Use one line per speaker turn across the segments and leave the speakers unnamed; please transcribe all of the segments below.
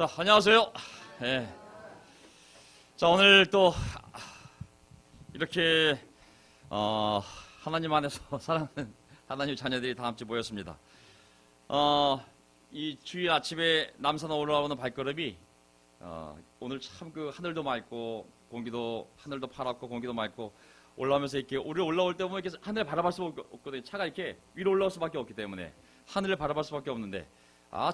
자, 안녕하세요. 예. 자, 오늘 또 이렇게 하나님 안에서 사랑하는 하나님 자녀들이 다 함께 모였습니다. 이 주일 아침에 남산 올라오는 발걸음이 오늘 참 그 하늘도 맑고 하늘도 파랗고 공기도 맑고 올라오면서 이렇게 우리 올라올 때 보면 이렇게 하늘을 바라볼 수밖에 없거든요. 차가 이렇게 위로 올라올 수밖에 없기 때문에 하늘을 바라볼 수밖에 없는데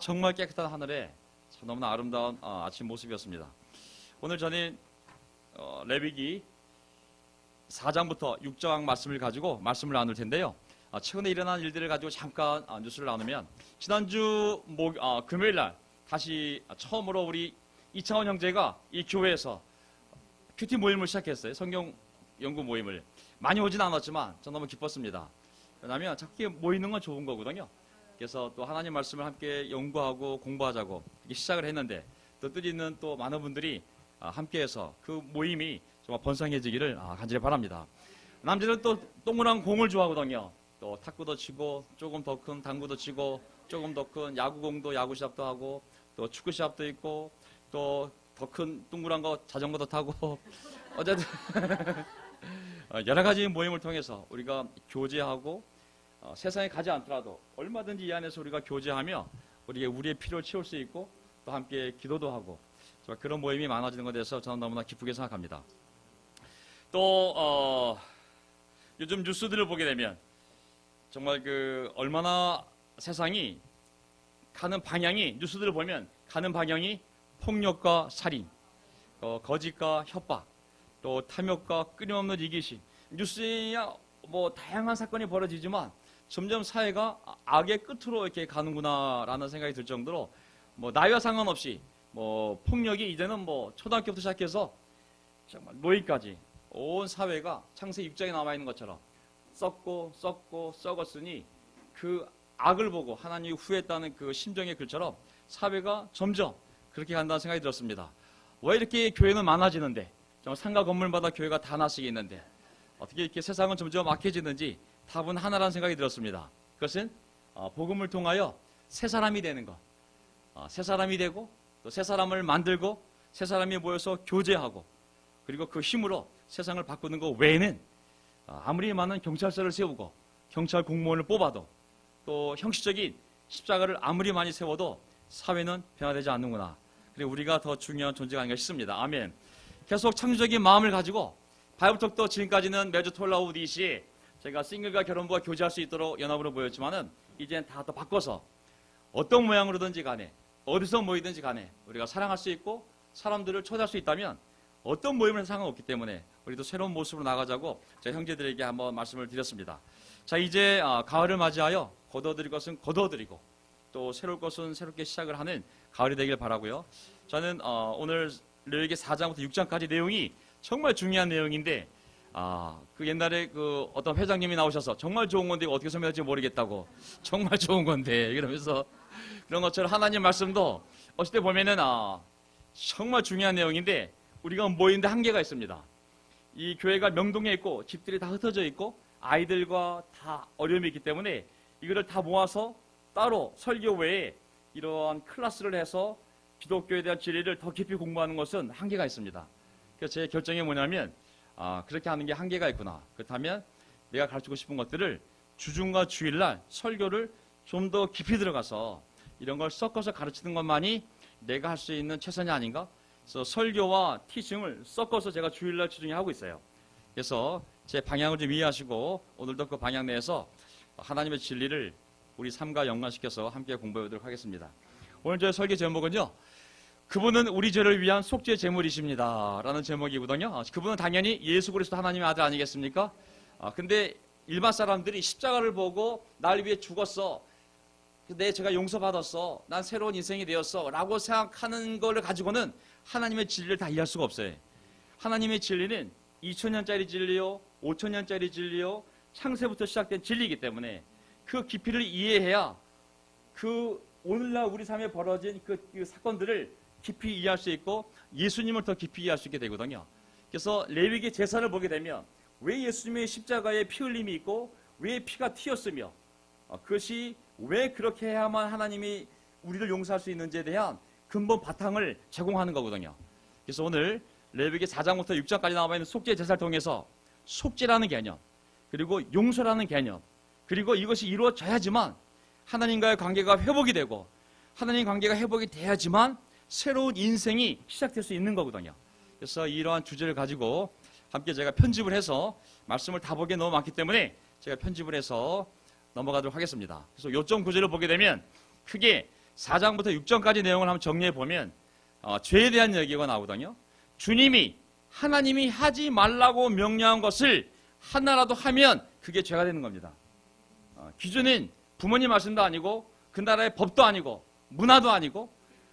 정말 깨끗한 하늘에 참 너무나 아름다운 아침 모습이었습니다. 오늘 저는 레위기 4장부터 6장 말씀을 가지고 말씀을 나눌 텐데요. 최근에 일어난 일들을 가지고 잠깐 뉴스를 나누면 지난주 금요일 날 다시 처음으로 우리 이창원 형제가 이 교회에서 큐티 모임을 시작했어요. 성경 연구 모임을. 많이 오진 않았지만 전 너무 기뻤습니다. 왜냐하면 자꾸 모이는 건 좋은 거거든요. 그래서 또 하나님 말씀을 함께 연구하고 공부하자고 시작을 했는데 또 뜻있는 또 많은 분들이 함께해서 그 모임이 정말 번성해지기를 간절히 바랍니다. 남자들은 또 동그란 공을 좋아하거든요. 또 탁구도 치고 조금 더 큰 당구도 치고 조금 더 큰 야구공도 야구 시합도 하고 또 축구 시합도 있고 또 더 큰 동그란 거 자전거도 타고 어쨌든 여러 가지 모임을 통해서 우리가 교제하고 세상에 가지 않더라도 얼마든지 이 안에서 우리가 교제하며 우리의 필요를 채울 수 있고 또 함께 기도도 하고 그런 모임이 많아지는 것에 대해서 저는 너무나 기쁘게 생각합니다. 또 요즘 뉴스들을 보게 되면 정말 얼마나 세상이 가는 방향이 뉴스들을 보면 가는 방향이 폭력과 살인, 거짓과 협박, 또 탐욕과 끊임없는 이기심. 뉴스야 다양한 사건이 벌어지지만 점점 사회가 악의 끝으로 이렇게 가는구나라는 생각이 들 정도로 나이와 상관없이 폭력이 이제는 초등학교부터 시작해서 정말 노인까지 온 사회가 창세기 6장에 남아 있는 것처럼 썩고 썩었으니 그 악을 보고 하나님이 후회했다는 그 심정의 글처럼 사회가 점점 그렇게 간다는 생각이 들었습니다. 왜 이렇게 교회는 많아지는데 정말 상가 건물마다 교회가 다 하나씩 있는데 어떻게 이렇게 세상은 점점 악해지는지 답은 하나라는 생각이 들었습니다. 그것은 복음을 통하여 새 사람이 되는 것. 새 사람이 되고 또 새 사람을 만들고 새 사람이 모여서 교제하고 그리고 그 힘으로 세상을 바꾸는 것 외에는 아무리 많은 경찰서를 세우고 경찰 공무원을 뽑아도 또 형식적인 십자가를 아무리 많이 세워도 사회는 변화되지 않는구나. 그리고 우리가 더 중요한 존재가 아닌가 싶습니다. 아멘. 계속 창조적인 마음을 가지고 바이블톡도 지금까지는 매주 토요일 오후 4시에 제가 싱글과 결혼부가 교제할 수 있도록 연합으로 모였지만은 이제는 다 더 바꿔서 어떤 모양으로든지 간에 어디서 모이든지 간에 우리가 사랑할 수 있고 사람들을 초대할 수 있다면 어떤 모임을 해도 상관없기 때문에 우리도 새로운 모습으로 나가자고 제가 형제들에게 한번 말씀을 드렸습니다. 자, 이제 가을을 맞이하여 거둬들일 것은 거둬들이고 또 새로울 것은 새롭게 시작을 하는 가을이 되길 바라고요. 저는 오늘 레위기 4장부터 6장까지 내용이 정말 중요한 내용인데 그 옛날에 어떤 회장님이 나오셔서 정말 좋은 건데 어떻게 설명할지 모르겠다고 정말 좋은 건데 이러면서 그런 것처럼 하나님 말씀도 어쩔 때 보면은 정말 중요한 내용인데 우리가 모이는데 한계가 있습니다. 이 교회가 명동에 있고 집들이 다 흩어져 있고 아이들과 다 어려움이 있기 때문에 이거를 다 모아서 따로 설교 외에 이러한 클래스를 해서 기독교에 대한 진리를 더 깊이 공부하는 것은 한계가 있습니다. 그래서 제 결정이 뭐냐면 그렇게 하는 게 한계가 있구나. 그렇다면 내가 가르치고 싶은 것들을 주중과 주일날 설교를 좀 더 깊이 들어가서 이런 걸 섞어서 가르치는 것만이 내가 할 수 있는 최선이 아닌가? 그래서 설교와 티칭을 섞어서 제가 주일날 주중에 하고 있어요. 그래서 제 방향을 좀 이해하시고 오늘도 그 방향 내에서 하나님의 진리를 우리 삶과 연관시켜서 함께 공부해 보도록 하겠습니다. 오늘 저의 설교 제목은요. 그분은 우리 죄를 위한 속죄 제물이십니다. 라는 제목이거든요. 그분은 당연히 예수 그리스도 하나님의 아들 아니겠습니까? 근데 일반 사람들이 십자가를 보고 날 위해 죽었어. 내 죄가 용서받았어. 난 새로운 인생이 되었어. 라고 생각하는 걸 가지고는 하나님의 진리를 다 이해할 수가 없어요. 하나님의 진리는 2000년짜리 진리요, 5000년짜리 진리요, 창세부터 시작된 진리이기 때문에 그 깊이를 이해해야 오늘날 우리 삶에 벌어진 그 사건들을 깊이 이해할 수 있고 예수님을 더 깊이 이해할 수 있게 되거든요. 그래서 레위기 제사를 보게 되면 왜 예수님의 십자가에 피 흘림이 있고 왜 피가 튀었으며 그것이 왜 그렇게 해야만 하나님이 우리를 용서할 수 있는지에 대한 근본 바탕을 제공하는 거거든요. 그래서 오늘 레위기 4장부터 6장까지 나와 있는 속죄 제사를 통해서 속죄라는 개념, 그리고 용서라는 개념, 그리고 이것이 이루어져야지만 하나님과의 관계가 회복이 되고 하나님 관계가 회복이 돼야지만 새로운 인생이 시작될 수 있는 거거든요. 그래서 이러한 주제를 가지고 함께 제가 편집을 해서 말씀을 다 보기에 너무 많기 때문에 제가 편집을 해서 넘어가도록 하겠습니다. 그래서 요점 구절을 보게 되면 크게 4장부터 6장까지 내용을 한번 정리해 보면 죄에 대한 얘기가 나오거든요. 주님이 하나님이 하지 말라고 명령한 것을 하나라도 하면 그게 죄가 되는 겁니다. 기준은 부모님 말씀도 아니고 그 나라의 법도 아니고 문화도 아니고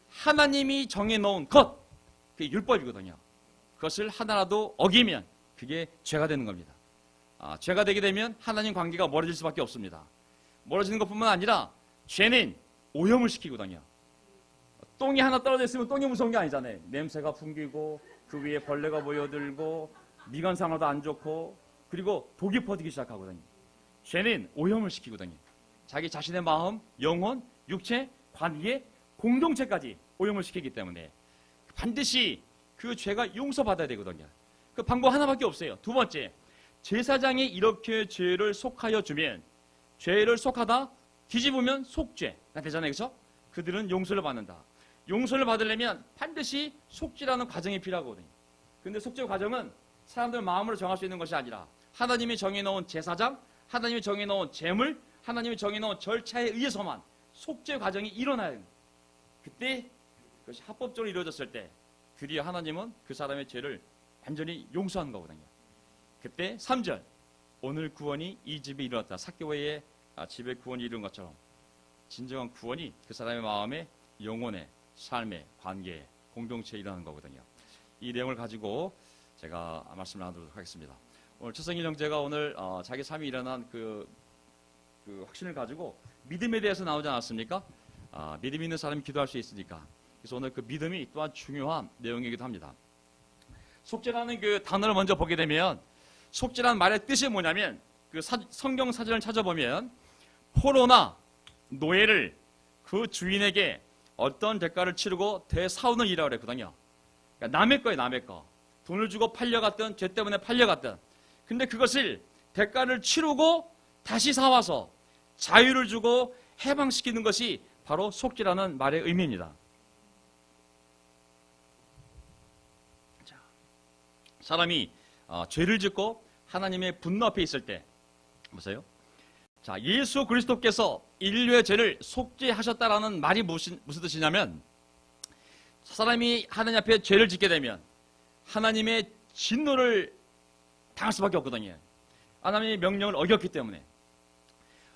하나님이 정해놓은 것, 그게 율법이거든요. 그것을 하나라도 어기면 그게 죄가 되는 겁니다. 죄가 되게 되면 하나님 관계가 멀어질 수밖에 없습니다. 멀어지는 것뿐만 아니라 죄는 오염을 시키거든요. 똥이 하나 떨어져 있으면 똥이 무서운 게 아니잖아요. 냄새가 풍기고 그 위에 벌레가 모여들고 미관상으로도 안 좋고 그리고 독이 퍼지기 시작하거든요. 죄는 오염을 시키거든요. 자기 자신의 마음, 영혼, 육체, 관계, 공동체까지 오염을 시키기 때문에 반드시 그 죄가 용서받아야 되거든요. 그 방법 하나밖에 없어요. 두 번째, 제사장이 이렇게 죄를 속하여 주면 죄를 속하다 뒤집으면 속죄가 되잖아요. 그렇죠? 그들은 용서를 받는다. 용서를 받으려면 반드시 속죄라는 과정이 필요하거든요. 그런데 속죄 과정은 사람들 마음으로 정할 수 있는 것이 아니라 하나님이 정해놓은 제사장, 하나님이 정해놓은 제물, 하나님이 정해놓은 절차에 의해서만 속죄 과정이 일어나야 됩니다. 그때 그것이 합법적으로 이루어졌을 때 드디어 하나님은 그 사람의 죄를 완전히 용서하는 거거든요. 그때 3절, 오늘 구원이 이 집에 이르렀다. 삭개오의 집에 구원이 이른 것처럼 진정한 구원이 그 사람의 마음에, 영혼에, 삶의, 관계에, 공동체에 일어나는 거거든요. 이 내용을 가지고 제가 말씀을 나누도록 하겠습니다. 오늘 최성일 형제가 오늘 자기 삶이 일어난 그 확신을 가지고 믿음에 대해서 나오지 않았습니까? 믿음 있는 사람이 기도할 수 있으니까. 그래서 오늘 그 믿음이 또한 중요한 내용이기도 합니다. 속죄라는 그 단어를 먼저 보게 되면 속죄라는 말의 뜻이 뭐냐면 그 성경 사전을 찾아보면 포로나 노예를 그 주인에게 어떤 대가를 치르고 되사오는 일이라고 그랬거든요. 그러니까 남의 거예요, 남의 거. 돈을 주고 팔려갔든 죄 때문에 팔려갔든. 근데 그것을 대가를 치르고 다시 사와서 자유를 주고 해방시키는 것이 바로 속죄라는 말의 의미입니다. 자, 사람이 죄를 짓고 하나님의 분노 앞에 있을 때 보세요. 자, 예수 그리스도께서 인류의 죄를 속죄하셨다라는 말이 무슨 뜻이냐면 사람이 하나님 앞에 죄를 짓게 되면 하나님의 진노를 당할 수밖에 없거든요. 하나님의 명령을 어겼기 때문에.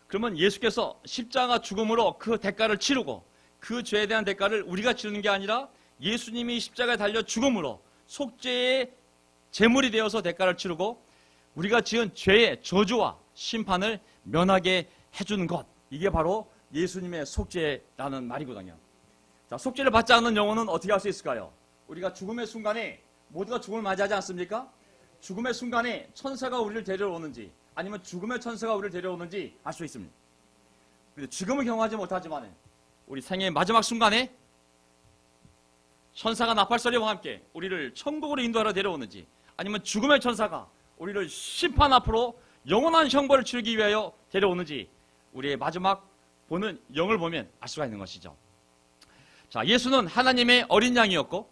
그러면 예수께서 십자가 죽음으로 그 대가를 치르고 그 죄에 대한 대가를 우리가 치르는 게 아니라 예수님이 십자가에 달려 죽음으로 속죄의 제물이 되어서 대가를 치르고 우리가 지은 죄의 저주와 심판을 면하게 해주는 것, 이게 바로 예수님의 속죄라는 말이거든요. 자, 속죄를 받지 않는 영혼은 어떻게 할 수 있을까요? 우리가 죽음의 순간에 모두가 죽음을 맞이하지 않습니까? 죽음의 순간에 천사가 우리를 데려오는지 아니면 죽음의 천사가 우리를 데려오는지 알 수 있습니다. 그런데 지금은 경험하지 못하지만 우리 생애의 마지막 순간에 천사가 나팔소리와 함께 우리를 천국으로 인도하러 데려오는지 아니면 죽음의 천사가 우리를 심판 앞으로 영원한 형벌을 치르기 위하여 데려오는지 우리의 마지막 보는 영을 보면 알 수가 있는 것이죠. 자, 예수는 하나님의 어린 양이었고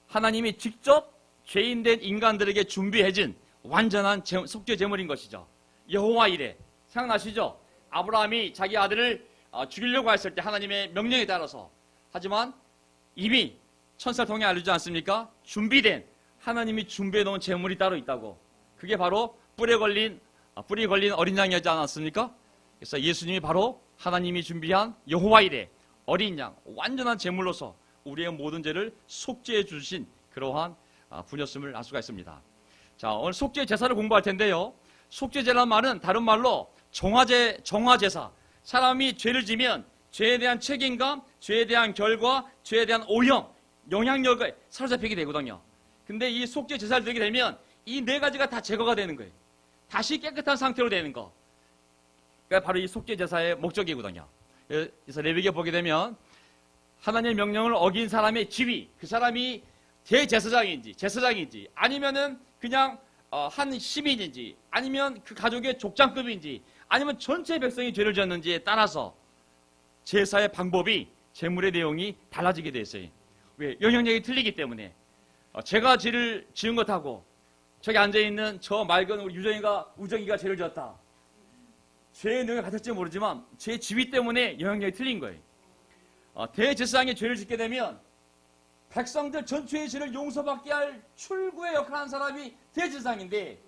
하나님이 직접 죄인된 인간들에게 준비해진 완전한 속죄 제물인 것이죠. 여호와 이레, 생각나시죠? 아브라함이 자기 아들을 죽이려고 했을 때 하나님의 명령에 따라서, 하지만 이미 천사를 통해 알려주지 않습니까? 준비된, 하나님이 준비해 놓은 제물이 따로 있다고. 그게 바로 뿔이 걸린 어린 양이었지 않았습니까? 그래서 예수님이 바로 하나님이 준비한 여호와 이레, 어린 양, 완전한 제물로서 우리의 모든 죄를 속죄해 주신 그러한 분이었음을 알 수가 있습니다. 자, 오늘 속죄 제사를 공부할 텐데요. 속죄제라는 말은 다른 말로 정화제사. 사람이 죄를 지면 죄에 대한 책임감, 죄에 대한 결과, 죄에 대한 오염, 영향력을 사로잡히게 되거든요. 근데 이 속죄 제사를 드리게 되면 이 네 가지가 다 제거가 되는 거예요. 다시 깨끗한 상태로 되는 거. 그러니까 바로 이 속죄 제사의 목적이거든요. 그래서 레위기에 보게 되면 하나님의 명령을 어긴 사람의 지위, 그 사람이 대제사장인지 제사장인지 아니면은 그냥 한 시민인지 아니면 그 가족의 족장급인지 아니면 전체 백성이 죄를 지었는지에 따라서 제사의 방법이 제물의 내용이 달라지게 돼 있어요. 왜? 영향력이 틀리기 때문에. 제가 죄를 지은 것하고 저기 앉아있는 저 맑은 우리 우정이가 죄를 지었다. 죄의 내용이 같을지 모르지만 제 지위 때문에 영향력이 틀린 거예요. 대제사장이 죄를 짓게 되면 백성들 전체의 죄를 용서받게 할 출구의 역할을 하는 사람이 대제사장인데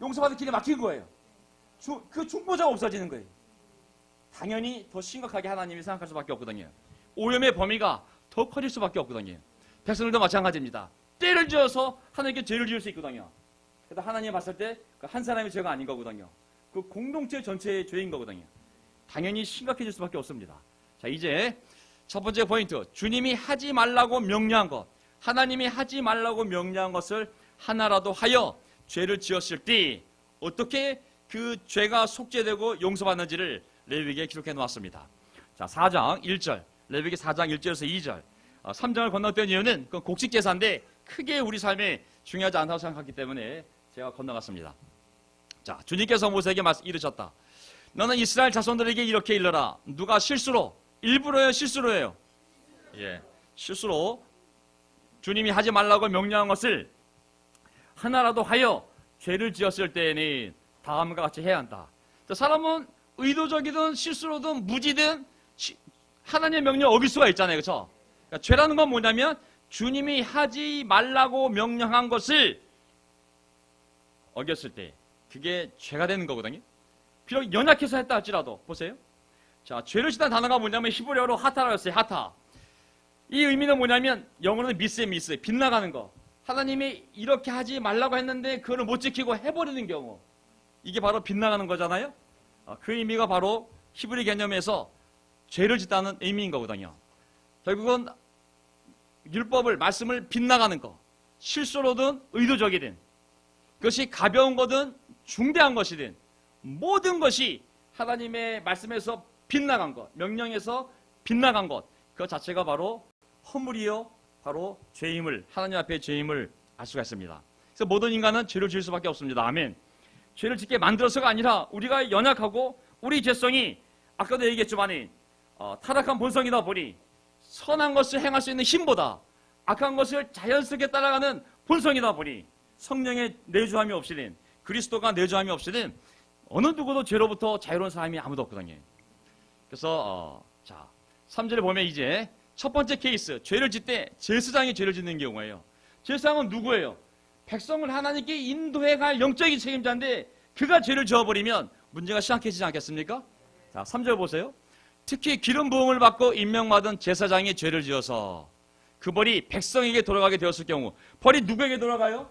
용서받을 길이 막힌 거예요. 그 중보자가 없어지는 거예요. 당연히 더 심각하게 하나님이 생각할 수밖에 없거든요. 오염의 범위가 더 커질 수밖에 없거든요. 백성들도 마찬가지입니다. 때를 지어서 하나님께 죄를 지을 수 있거든요. 그래도 하나님이 봤을 때 그 한 사람의 죄가 아닌 거거든요. 그 공동체 전체의 죄인 거거든요. 당연히 심각해질 수밖에 없습니다. 자, 이제 첫 번째 포인트, 주님이 하지 말라고 명령한 것, 하나님이 하지 말라고 명령한 것을 하나라도 하여 죄를 지었을 때 어떻게 그 죄가 속죄되고 용서받는지를 레위기에 기록해 놓았습니다. 자, 4장 1절, 레위기 4장 1절에서 2절, 3장을 건너뛴 이유는 그 곡식 제사인데 크게 우리 삶에 중요하지 않다고 생각했기 때문에 제가 건너갔습니다. 자, 주님께서 모세에게 이르셨다. 너는 이스라엘 자손들에게 이렇게 일러라. 누가 실수로, 일부러요, 실수로예요. 예, 실수로 주님이 하지 말라고 명령한 것을 하나라도 하여 죄를 지었을 때에는 다음과 같이 해야 한다. 자, 사람은 의도적이든 실수로든 무지든 하나님의 명령 어길 수가 있잖아요. 그렇죠? 그러니까 죄라는 건 뭐냐면 주님이 하지 말라고 명령한 것을 어겼을 때 그게 죄가 되는 거거든요. 비록 연약해서 했다 할지라도 보세요. 자, 죄를 짓다는 단어가 뭐냐면 히브리어로 하타라고 했어요. 하타. 이 의미는 뭐냐면 영어로는 미스, 빗나가는 거. 하나님이 이렇게 하지 말라고 했는데 그걸 못 지키고 해버리는 경우. 이게 바로 빗나가는 거잖아요. 그 의미가 바로 히브리 개념에서 죄를 짓다는 의미인 거거든요. 결국은 율법을, 말씀을 빗나가는 거. 실수로든 의도적이든 그것이 가벼운 거든 중대한 것이든 모든 것이 하나님의 말씀에서 빗나간 것, 명령에서 빗나간 것, 그 자체가 바로 허물이요, 바로 죄임을, 하나님 앞에 죄임을 알 수가 있습니다. 그래서 모든 인간은 죄를 지을 수밖에 없습니다. 아멘. 죄를 짓게 만들어서가 아니라 우리가 연약하고 우리 죄성이 아까도 얘기했지만 타락한 본성이다 보니 선한 것을 행할 수 있는 힘보다 악한 것을 자연스럽게 따라가는 본성이다 보니 성령의 내주함이 없이는, 그리스도가 내주함이 없이는 어느 누구도 죄로부터 자유로운 사람이 아무도 없거든요. 그래서 자, 3절에 보면 이제 첫 번째 케이스, 죄를 짓때 제사장이 죄를 짓는 경우예요. 제사장은 누구예요? 백성을 하나님께 인도해갈 영적인 책임자인데 그가 죄를 지어버리면 문제가 심각해지지 않겠습니까? 자, 3절 보세요. 특히 기름 부음을 받고 임명받은 제사장이 죄를 지어서 그 벌이 백성에게 돌아가게 되었을 경우, 벌이 누구에게 돌아가요?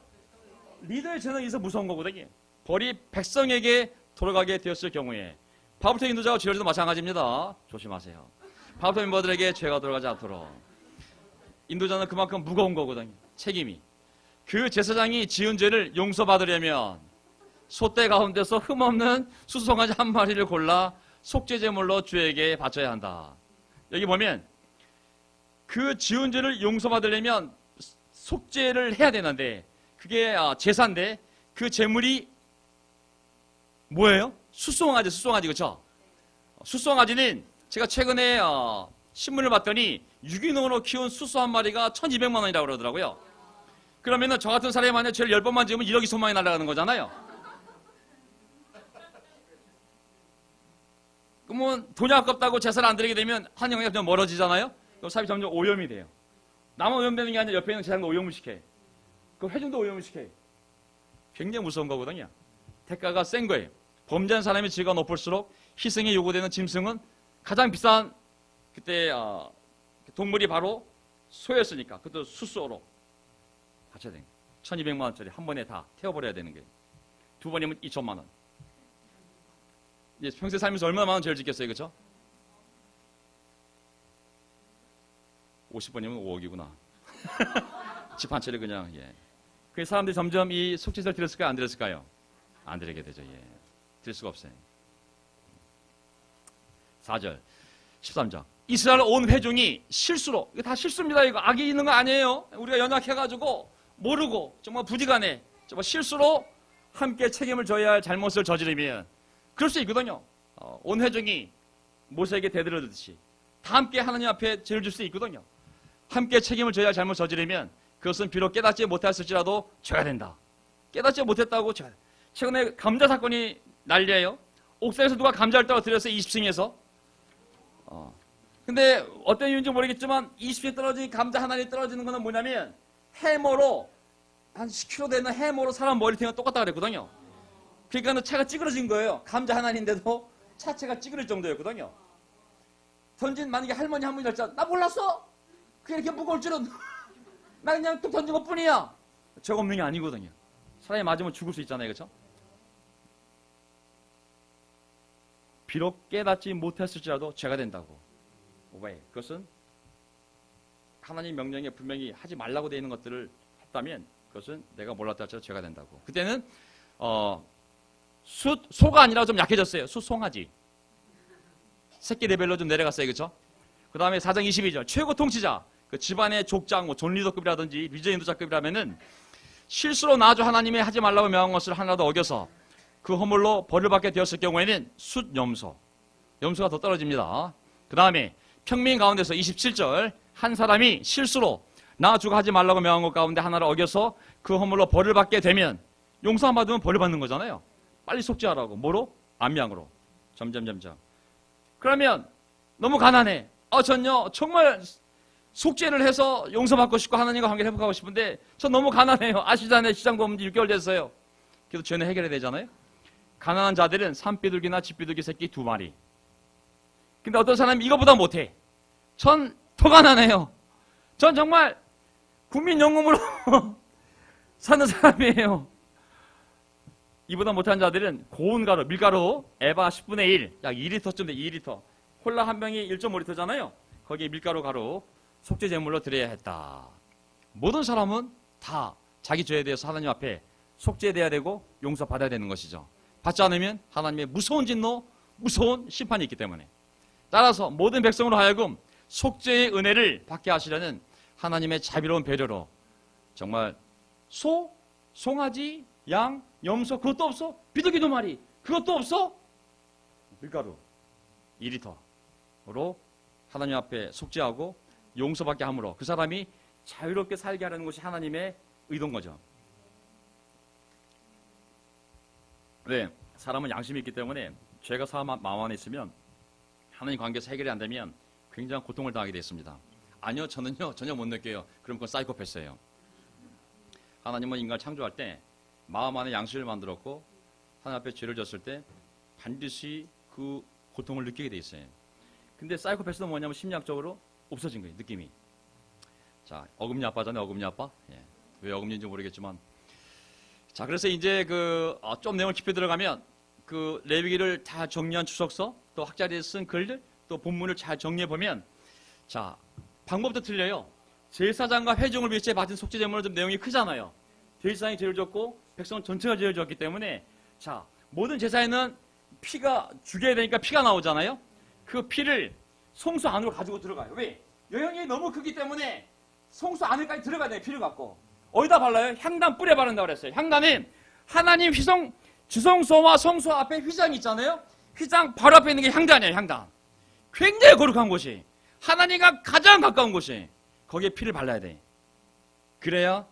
리더의 죄는 여기서 무서운 거거든요. 벌이 백성에게 돌아가게 되었을 경우에 바울터 인도자가 죄를 지어도 마찬가지입니다. 조심하세요. 바울터 멤버들에게 죄가 돌아가지 않도록. 인도자는 그만큼 무거운 거거든요. 책임이. 그 제사장이 지은 죄를 용서받으려면 소떼 가운데서 흠없는 수송아지 한 마리를 골라 속죄제물로 주에게 바쳐야 한다. 여기 보면 그 지은 죄를 용서받으려면 속죄를 해야 되는데 그게 제사인데 그 제물이 뭐예요? 수송아지 그렇죠? 수송아지는 제가 최근에 신문을 봤더니 유기농으로 키운 수소 한 마리가 1,200만 원이라고 그러더라고요. 그러면은 저 같은 사람이 만약 죄를 10번만 지으면 1억이 소망이 날아가는 거잖아요. 그러면 돈이 아깝다고 제사를 안 드리게 되면 하나님과 점점 멀어지잖아요. 그럼 삶이 점점 오염이 돼요. 나만 오염되는 게 아니라 옆에 있는 제사장도 오염을 시켜요. 그 회중도 오염을 시켜요. 굉장히 무서운 거거든요. 대가가 센 거예요. 범죄한 사람의 지위가 높을수록 희생에 요구되는 짐승은 가장 비싼 그때 동물이 바로 소였으니까 그것도 수소로 바쳐야 되는 거예요. 1,200만 원짜리 한 번에 다 태워버려야 되는 거예요. 두 번이면 2천만 원. 이제 평생 살면서 얼마나 많은 죄를 짓겠어요, 그렇죠? 50번이면 5억이구나. 집 한 채를 그냥, 예. 그 사람들이 점점 이 속죄제를 드렸을까요? 안 드렸을까요? 안 드리게 되죠, 예. 드릴 수가 없어요. 4절, 13장. 이스라엘 온 회중이 실수로, 이거 다 실수입니다. 이거 악이 있는 거 아니에요. 우리가 연약해가지고 모르고 정말 부지간에 정말 실수로 함께 책임을 져야 할 잘못을 저지르면 그럴 수 있거든요. 온 회중이 모세에게 대들어듯이 다 함께 하나님 앞에 죄를 질 수 있거든요. 함께 책임을 져야 할 잘못 저지르면 그것은 비록 깨닫지 못했을지라도 죄가 된다. 깨닫지 못했다고 죄가 된다. 최근에 감자 사건이 난리예요. 옥상에서 누가 감자를 떨어뜨렸어요. 20층에서. 근데 어떤 이유인지 모르겠지만 20층에 떨어진 감자 하나에 떨어지는 거는 뭐냐면 해머로 한 10kg 되는 해머로 사람 머리통과 똑같다 그랬거든요. 그러니까 차가 찌그러진 거예요. 감자 하나인데도 차체가 찌그러질 정도였거든요. 던진 만약에 할머니 한 분이 졌잖아. 나 몰랐어. 그게 이렇게 무거울 줄은. 나 그냥 뚝 던진 것뿐이야. 죄가 없는 게 아니거든요. 사람이 맞으면 죽을 수 있잖아요. 그렇죠? 비록 깨닫지 못했을지라도 죄가 된다고. 왜? 그것은 하나님 명령에 분명히 하지 말라고 되어 있는 것들을 했다면 그것은 내가 몰랐다 할지라도 죄가 된다고. 그때는 소가 아니라 좀 약해졌어요. 송아지. 새끼 레벨로 좀 내려갔어요. 그렇죠? 그 다음에 4장 22절 최고 통치자 그 집안의 족장 뭐 존 리더급이라든지 리저 인도자급이라면은 실수로 나주 하나님의 하지 말라고 명한 것을 하나도 어겨서 그 허물로 벌을 받게 되었을 경우에는 염소가 더 떨어집니다. 그 다음에 평민 가운데서 27절 한 사람이 실수로 나 주가 하지 말라고 명한 것 가운데 하나를 어겨서 그 허물로 벌을 받게 되면 용서 안 받으면 벌을 받는 거잖아요. 빨리 속죄하라고. 뭐로? 암양으로. 점점점점. 그러면 너무 가난해. 전요 정말 속죄를 해서 용서받고 싶고 하나님과 관계를 회복하고 싶은데 전 너무 가난해요. 아시잖아요. 시장 보면 6개월 됐어요. 그래도 죄는 해결이 되잖아요. 가난한 자들은 산비둘기나 집비둘기 새끼 2마리. 근데 어떤 사람이 이거보다 못해. 전 더 가난해요. 전 정말 국민연금으로 사는 사람이에요. 이보다 못한 자들은 고운 가루, 밀가루, 에바 10분의 1, 약 2리터쯤 돼, 2리터. 콜라 한 병이 1.5리터잖아요. 거기에 밀가루 가루, 속죄 제물로 드려야 했다. 모든 사람은 다 자기 죄에 대해서 하나님 앞에 속죄돼야 되고 용서받아야 되는 것이죠. 받지 않으면 하나님의 무서운 진노, 무서운 심판이 있기 때문에. 따라서 모든 백성으로 하여금 속죄의 은혜를 받게 하시려는 하나님의 자비로운 배려로 정말 소, 송아지, 양, 염소 그것도 없어? 비둘기 2마리 그것도 없어? 밀가루 2리터로 하나님 앞에 속죄하고 용서받게 함으로 그 사람이 자유롭게 살게 하려는 것이 하나님의 의도인 거죠. 왜? 사람은 양심이 있기 때문에 죄가 사람 마음 안에 있으면 하나님 관계에서 해결이 안 되면 굉장한 고통을 당하게 되어 있습니다. 아니요, 저는요 전혀 못 느껴요. 그럼 그건 사이코패스예요. 하나님은 인간을 창조할 때 마음 안에 양심을 만들었고 하나님 앞에 죄를 졌을 때 반드시 그 고통을 느끼게 돼 있어요. 근데 사이코패스는 뭐냐면 심리학적으로 없어진 거예요. 느낌이. 자, 어금니 아빠잖아요. 어금니 아빠. 예. 왜 어금니인지 모르겠지만. 자, 그래서 이제 좀 내용을 깊이 들어가면 그 레위기를 다 정리한 주석서, 또 학자들이 쓴 글들, 또 본문을 잘 정리해 보면, 자, 방법도 틀려요. 제사장과 회중을 위해 받은 속죄 제물은 좀 내용이 크잖아요. 제사장이 죄를 졌고 백성 전체가 죄를 졌기 때문에, 자, 모든 제사에는 피가 죽여야 되니까 피가 나오잖아요. 그 피를 성소 안으로 가지고 들어가요. 왜? 여행이 너무 크기 때문에 성소 안에까지 들어가야 돼요. 피를 갖고. 어디다 발라요? 향단 뿔에 바른다고 그랬어요. 향단은 하나님 주성소와 성소 앞에 휘장이 있잖아요. 휘장 바로 앞에 있는 게 향단이에요. 향단. 굉장히 거룩한 곳이. 하나님과 가장 가까운 곳이. 거기에 피를 발라야 돼. 그래야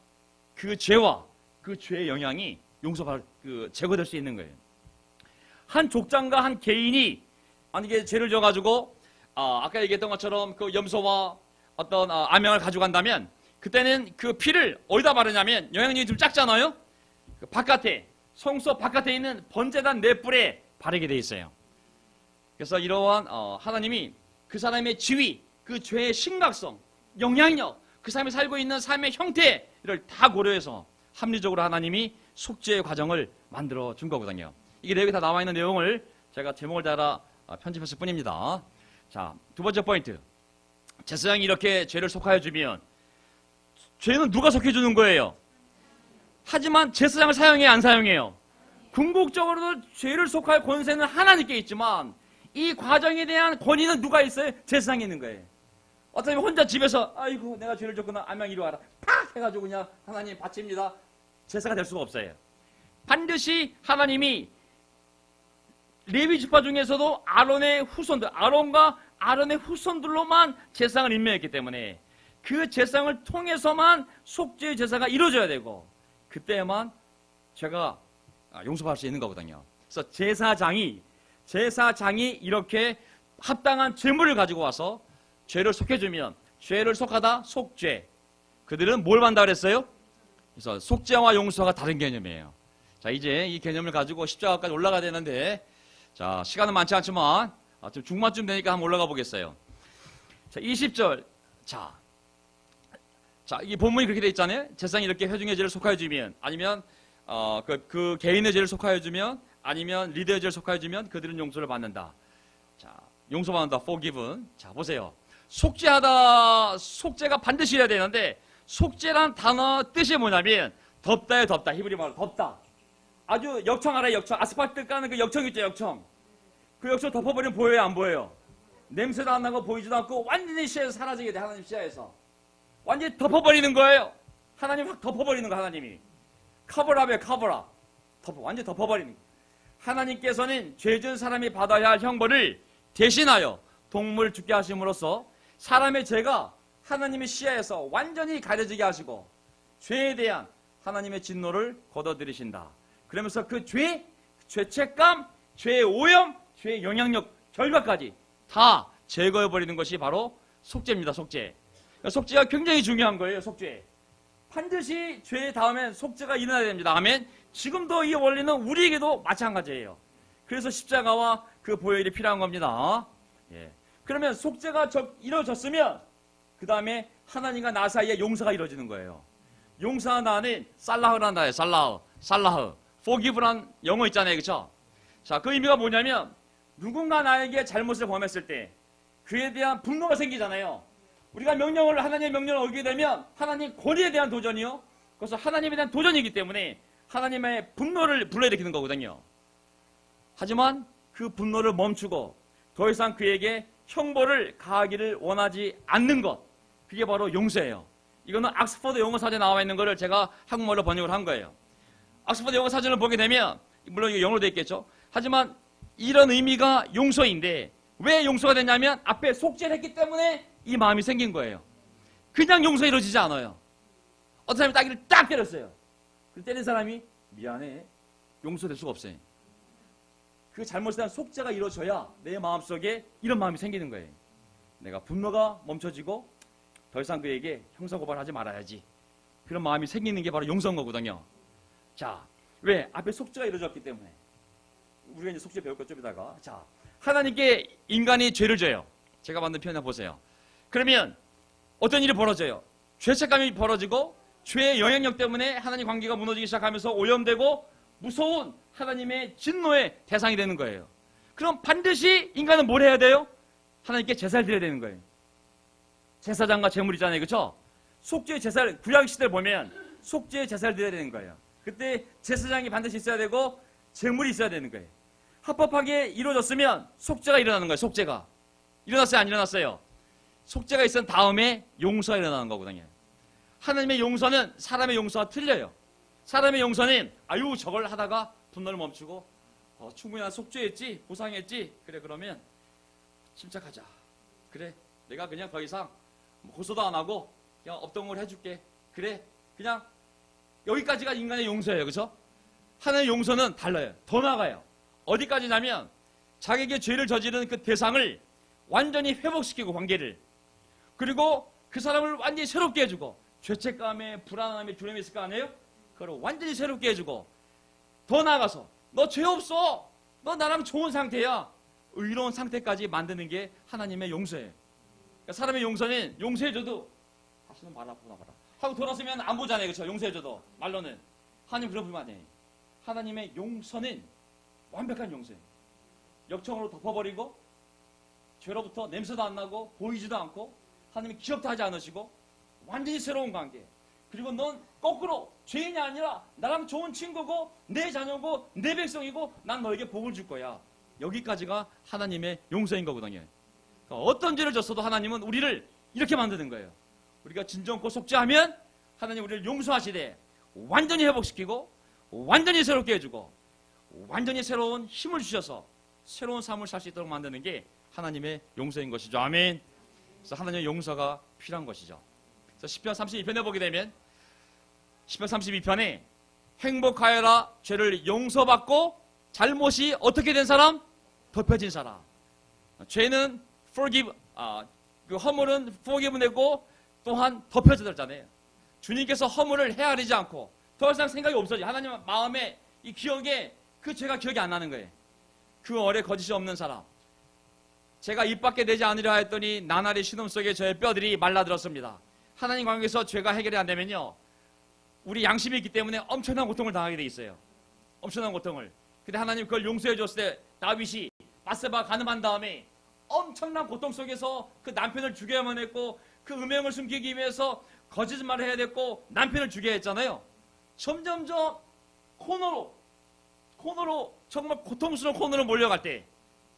그 죄와 그 죄의 영향이 제거될 수 있는 거예요. 한 족장과 한 개인이 만약에 죄를 져가지고 아까 얘기했던 것처럼 그 염소와 어떤 암양을 가져간다면 그때는 그 피를 어디다 바르냐면 영향력이 좀 작잖아요. 그 바깥에 성소 바깥에 있는 번제단 네 뿔에 바르게 돼 있어요. 그래서 이러한 하나님이 그 사람의 지위, 그 죄의 심각성, 영향력, 그 사람이 살고 있는 삶의 형태를 다 고려해서 합리적으로 하나님이 속죄의 과정을 만들어 준 거거든요. 이게 레위기에 다 나와 있는 내용을 제가 제목을 따라 편집했을 뿐입니다. 자, 두 번째 포인트. 제사장이 이렇게 죄를 속하여 주면 죄는 누가 속해 주는 거예요? 하지만 제사장을 사용해요, 안 사용해요? 궁극적으로도 죄를 속할 권세는 하나님께 있지만 이 과정에 대한 권위는 누가 있어요? 제사장이 있는 거예요. 어차피 혼자 집에서 아이고 내가 죄를 졌구나 암양 이리 와라 팍 해가지고 그냥 하나님 바칩니다. 제사가 될 수가 없어요. 반드시 하나님이 레위 지파 중에서도 아론의 후손들, 아론과 아론의 후손들로만 제사장을 임명했기 때문에 그 제사장을 통해서만 속죄의 제사가 이루어져야 되고 그때만 죄가 용서받을 수 있는 거거든요. 그래서 제사장이 이렇게 합당한 제물을 가지고 와서 죄를 속해주면 죄를 속하다 속죄. 그들은 뭘 받는다 그랬어요? 그래서 속죄와 용서가 다른 개념이에요. 자, 이제 이 개념을 가지고 십자가까지 올라가야 되는데, 자, 시간은 많지 않지만, 좀 중반쯤 되니까 한번 올라가 보겠어요. 자, 20절. 자, 이 본문이 그렇게 돼 있잖아요. 제사장이 이렇게 회중의 죄를 속하여주면, 아니면, 그 개인의 죄를 속하여주면, 아니면 리더의 죄를 속하여주면 그들은 용서를 받는다. 자, 용서받는다. forgiven. 자, 보세요. 속죄가 반드시 해야 되는데, 속죄란 단어 뜻이 뭐냐면, 덮다예요, 덮다. 히브리 말로 덮다. 아주 역청 알아요, 역청. 아스팔트 까는 그 역청 있죠, 역청. 그 역청 덮어버리면 보여요, 안 보여요? 냄새도 안 나고 보이지도 않고 완전히 시야에서 사라지게 돼, 하나님 시야에서. 완전히 덮어버리는 거예요. 하나님 확 덮어버리는 거, 하나님이. 커버랍이에요, 커버랍. 완전히 덮어버리는 거. 하나님께서는 죄진 사람이 받아야 할 형벌을 대신하여 동물 죽게 하심으로써 사람의 죄가 하나님의 시야에서 완전히 가려지게 하시고 죄에 대한 하나님의 진노를 걷어들이신다. 그러면서 그 죄책감, 죄의 오염, 죄의 영향력, 결과까지 다 제거해버리는 것이 바로 속죄입니다. 속죄. 속죄가 굉장히 중요한 거예요. 속죄. 반드시 죄 다음엔 속죄가 일어나야 됩니다. 아멘. 지금도 이 원리는 우리에게도 마찬가지예요. 그래서 십자가와 그 보혈이 필요한 겁니다. 예. 그러면 속죄가 이루어졌으면 그 다음에 하나님과 나 사이에 용서가 이루어지는 거예요. 용서와 나는 살라흐란 나예요. 살라흐. forgive란 영어 있잖아요. 그렇죠? 자, 그 의미가 뭐냐면 누군가 나에게 잘못을 범했을 때 그에 대한 분노가 생기잖아요. 우리가 하나님의 명령을 어기게 되면 하나님 권위에 대한 도전이요. 그래서 하나님에 대한 도전이기 때문에 하나님의 분노를 불러일으키는 거거든요. 하지만 그 분노를 멈추고 더 이상 그에게 형벌을 가하기를 원하지 않는 것. 그게 바로 용서예요. 이거는 옥스퍼드 영어 사전에 나와 있는 거를 제가 한국말로 번역을 한 거예요. 옥스퍼드 영어 사전을 보게 되면 물론 이게 영어로 되어 있겠죠. 하지만 이런 의미가 용서인데 왜 용서가 됐냐면 앞에 속죄를 했기 때문에 이 마음이 생긴 거예요. 그냥 용서 이루어지지 않아요. 어떤 사람이 따기를 딱 때렸어요. 그 때린 사람이 미안해. 용서될 수가 없어요. 그 잘못에 대한 속죄가 이루어져야 내 마음속에 이런 마음이 생기는 거예요. 내가 분노가 멈춰지고 더 이상 그에게 형사고발하지 말아야지. 그런 마음이 생기는 게 바로 용서인 거거든요. 자, 왜? 앞에 속죄가 이루어졌기 때문에. 우리가 이제 속죄 배울 것 좀 이따가. 자, 하나님께 인간이 죄를 져요. 제가 만든 표현을 보세요. 그러면 어떤 일이 벌어져요? 죄책감이 벌어지고 죄의 영향력 때문에 하나님 관계가 무너지기 시작하면서 오염되고 무서운 하나님의 진노의 대상이 되는 거예요. 그럼 반드시 인간은 뭘 해야 돼요? 하나님께 제사를 드려야 되는 거예요. 제사장과 제물 있잖아요. 그렇죠? 속죄의 제사를 구약 시대를 보면 속죄의 제사를 드려야 되는 거예요. 그때 제사장이 반드시 있어야 되고 제물이 있어야 되는 거예요. 합법하게 이루어졌으면 속죄가 일어나는 거예요. 속죄가. 일어났어요? 안 일어났어요? 속죄가 있은 다음에 용서가 일어나는 거거든요. 하나님의 용서는 사람의 용서와 틀려요. 사람의 용서는 아유 저걸 하다가 분노를 멈추고 충분히 난 속죄했지 보상했지 그래 그러면 침착하자. 그래 내가 그냥 더 이상 고소도 안 하고 그냥 업동을 해줄게. 그래 그냥 여기까지가 인간의 용서예요. 그렇죠? 하나님의 용서는 달라요. 더 나아가요. 어디까지냐면 자기에게 죄를 저지른 그 대상을 완전히 회복시키고 관계를 그리고 그 사람을 완전히 새롭게 해주고 죄책감에 불안함에 두려움이 있을 거 아니에요? 그걸 완전히 새롭게 해주고 더 나아가서 너 죄 없어. 너 나랑 좋은 상태야. 의로운 상태까지 만드는 게 하나님의 용서예요. 그러니까 사람의 용서는 용서해줘도 다시는 말 아프나 봐라 하고 돌아서면 안 보잖아요. 그렇죠? 용서해줘도 말로는. 하나님 그런 분 아니에요. 하나님의 용서는 완벽한 용서예요. 역청으로 덮어버리고 죄로부터 냄새도 안 나고 보이지도 않고 하나님이 기억도 하지 않으시고 완전히 새로운 관계. 그리고 넌 거꾸로 죄인이 아니라 나랑 좋은 친구고 내 자녀고 내 백성이고 난 너에게 복을 줄 거야. 여기까지가 하나님의 용서인 거거든요. 그러니까 어떤 죄를 졌어도 하나님은 우리를 이렇게 만드는 거예요. 우리가 진정코 속죄하면 하나님 우리를 용서하시되 완전히 회복시키고 완전히 새롭게 해주고 완전히 새로운 힘을 주셔서 새로운 삶을 살 수 있도록 만드는 게 하나님의 용서인 것이죠. 아멘. 그래서 하나님의 용서가 필요한 것이죠. 그래서 시편 32편에 보게 되면 시편 32편에 행복하여라 죄를 용서받고 잘못이 어떻게 된 사람? 덮여진 사람. 죄는 forgive, 그 허물은 forgive 되고 또한 덮여졌잖아요. 주님께서 허물을 헤아리지 않고 더 이상 생각이 없어져. 하나님 마음에 이 기억에 그 죄가 기억이 안 나는 거예요. 그 얼에 거짓이 없는 사람. 제가 입 밖에 내지 않으려 했더니 나날이 신음 속에 저의 뼈들이 말라들었습니다. 하나님 관계에서 죄가 해결이 안 되면요, 우리 양심이 있기 때문에 엄청난 고통을 당하게 돼 있어요. 엄청난 고통을. 근데 하나님 그걸 용서해 줬을 때 다윗이 바세바 간음한 다음에 엄청난 고통 속에서 그 남편을 죽여야만 했고 그 음행을 숨기기 위해서 거짓말을 해야 됐고 남편을 죽여야 했잖아요. 점점점 코너로 정말 고통스러운 코너로 몰려갈 때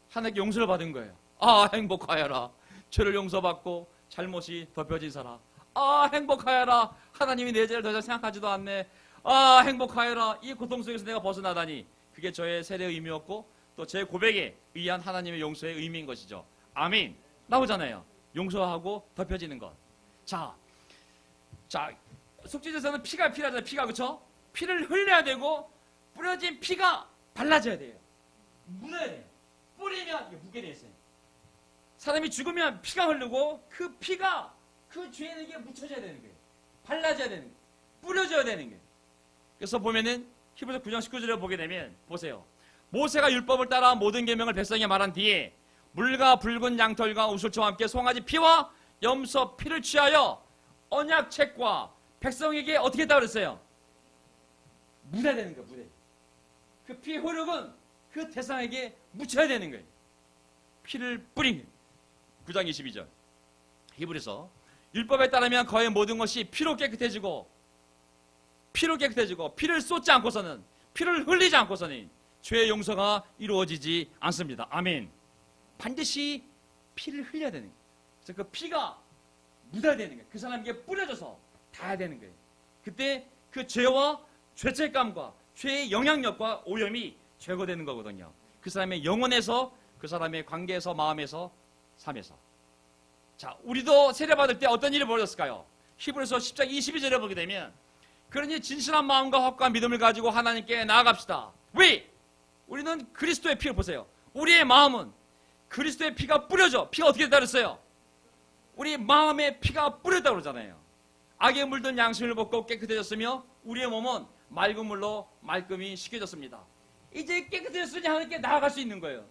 하나님께 용서를 받은 거예요. 아, 행복하여라. 죄를 용서받고 잘못이 덮여진 사람. 아, 행복하여라. 하나님이 내 죄를 더 이상 생각하지도 않네. 아, 행복하여라. 이 고통 속에서 내가 벗어나다니. 그게 저의 세례의 의미였고 또 제 고백에 의한 하나님의 용서의 의미인 것이죠. 아멘. 나오잖아요. 용서하고 덮여지는 것. 자, 속죄제사는 피가 필요하잖아요. 피가, 그렇죠? 피를 흘려야 되고 뿌려진 피가 발라져야 돼요. 묻어야 돼요. 뿌리면 이게 묻게 돼 있어요. 사람이 죽으면 피가 흐르고 그 피가 그 죄에게 묻혀져야 되는 거예요. 발라져야 되는 거예요. 뿌려져야 되는 거예요. 그래서 보면은 히브리서 9장 19절을 보게 되면 보세요. 모세가 율법을 따라 모든 계명을 백성에게 말한 뒤에 물과 붉은 양털과 우슬초와 함께 송아지 피와 염소 피를 취하여 언약책과 백성에게 어떻게 했다고 그랬어요? 묻어야 되는 거예요. 묻어야. 그 피의 효력은 그 대상에게 묻혀야 되는 거예요. 피를 뿌린 거예요. 9장 22절 히브리서 율법에 따르면 거의 모든 것이 피로 깨끗해지고 피를 쏟지 않고서는 피를 흘리지 않고서는 죄의 용서가 이루어지지 않습니다. 아멘. 반드시 피를 흘려야 되는 거예요. 그래서 그 피가 묻어야 되는 거예요. 그 사람에게 뿌려져서 닿아야 되는 거예요. 그때 그 죄와 죄책감과 죄의 영향력과 오염이 제거되는 거거든요. 그 사람의 영혼에서, 그 사람의 관계에서, 마음에서, 삶에서. 자, 우리도 세례받을 때 어떤 일이 벌어졌을까요? 히브리서 10장 22절에 보게 되면 그러니 진실한 마음과 확고한 믿음을 가지고 하나님께 나아갑시다. 왜? 우리는 그리스도의 피를 보세요. 우리의 마음은 그리스도의 피가 뿌려져. 피가 어떻게 됐다 그랬어요? 우리 마음에 피가 뿌렸다고 그러잖아요. 악에 물든 양심을 벗고 깨끗해졌으며 우리의 몸은 맑은 물로 말끔히 씻겨졌습니다. 이제 깨끗해졌으니 하나님께 나아갈 수 있는 거예요.